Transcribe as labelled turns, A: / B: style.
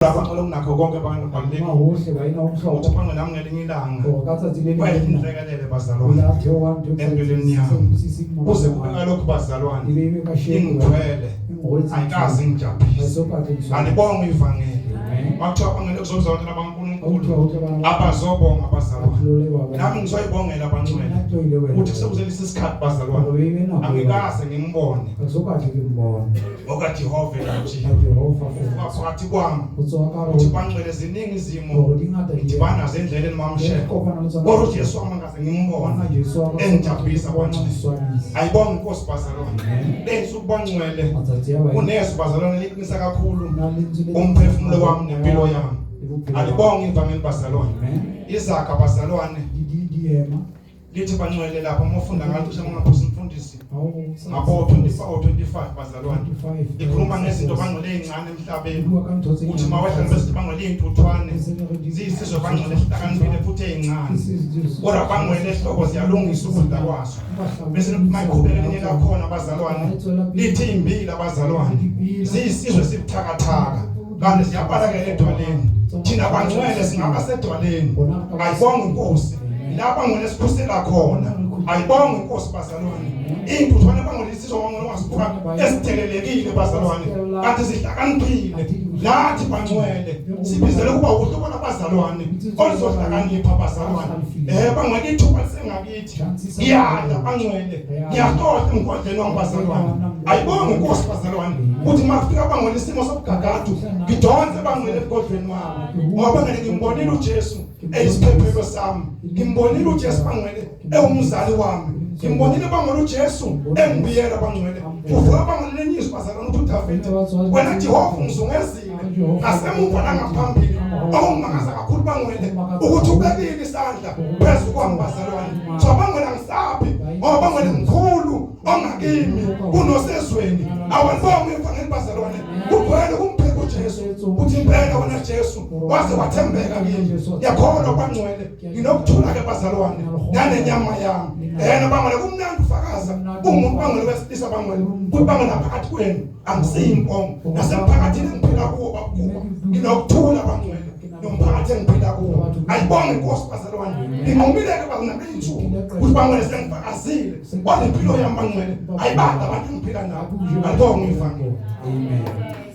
A: Lapha ngalo kunakho konke abantu balulekile.
B: Uthi
A: banqe nami ngelinye ilanga.
B: Inhlekelele
A: bazalwane. Empilweni yami. Kuze kube ngalokho bazalwane. Ingithwele. Ayikazi ngijabulise. Anibonga ivangeli. Makuthiwa bangele kuzozonke nabaNkulunkulu. Abazobonga abazalwane. Nami ngizoyibongela abangcwele. Uthi kusekusebenzisa isikhathi bazalwane. Angikaze ngimbone. Okathi Jehova nje. Phakathi kwami. Uthi bangcwele ziningi izimo. Ngidibana zendleleni mamshe. Kodwa Jesu wangaze ngimbona. Engijabulisa kwangcwele. Ayibonga inkosi bazalwane. Lenze ukubangcwele. Unezo bazalwane liqinisa kakhulu. Umphefumulo wami nempilo yami. Alibonga ivangeli bazalwane. Izakha bazalwane. Lithi bangcwele lapha mofunda ngathi usengaphuza umfundisi. Ngapho 24-25 bazalwane. Ikhuluma ngezinto bangcwele ezincane emhlabeni. Uthi mawehla bese bangcwele intuthwane. Ziyisizwe bangcwele esihlakaniphile futhi ezincane. Kodwa bangcwele ehloko ziyalungisa ukudla kwazo. Bese mayiqhubeka lenye lakhona bazalwane. Lithi imbila bazalwane. Ziyisizwe sibuthakathaka. Kanti siyabala ke edwaleni. Thina bangcwele singaba sedwaleni. Ayibonga inkosi. Lapha ngolesiphusela khona ayibonga inkosi bazalwane intuthwane bangolesizwe wangolwasibuka esithelelekile bazalwane kanti sihlakaniphile lathi bangcwele sibizele kuba uhlobo labazalwane oluzohlakanipha bazalwane bangcwele ithuba lisengakithi iyadla bangcwele ngiyatola emgodleni wabazalwane ayibonga inkosi bazalwane uthi makufika bangcwele isimo sobugagadu ngidonse bangcwele emgodleni wabo ngoba ngeke ngimbonile uJesu eyisiphephelo sami ngimbonile uJesu bangcwele ewumzali wami ngimbonile bangcwele uJesu engibiyela bangcwele uvuka bangcwele lenyizwe bazalwane ukuthi David wena Jehova ungizungezile ngasemuva langaphambili okungaza kakhulu bangcwele ukuthi ubekile isandla phezu kwami bazalwane so bangcwele ngisaphi ngoba bangcwele mkhulu ongakimi kunosezweni awalibonga ivangeli bazalwane kuphela kumpheko uJesu uthi impela wena Jesu waze wathembeka kimi yakholwa bangcwele nginokuthula ke bazalwane nanenyama yami bangcwele kumnandi ufakaza umuntu bangcwele wesilisa bangcwele kubangcwele phakathi kwenu angisiyimpongo nasemphakathini ngiphila kuwo babukuba nginokuthula bangcwele nomphakathi engiphila kuwo ayibonge inkosi bazalwane inqumileke bakunabethu ukuthi bangcwele sengifakazile kodwa impilo yami bangcwele ayibanda abantu engiphila nabo ayibonge ivangeli. Amen.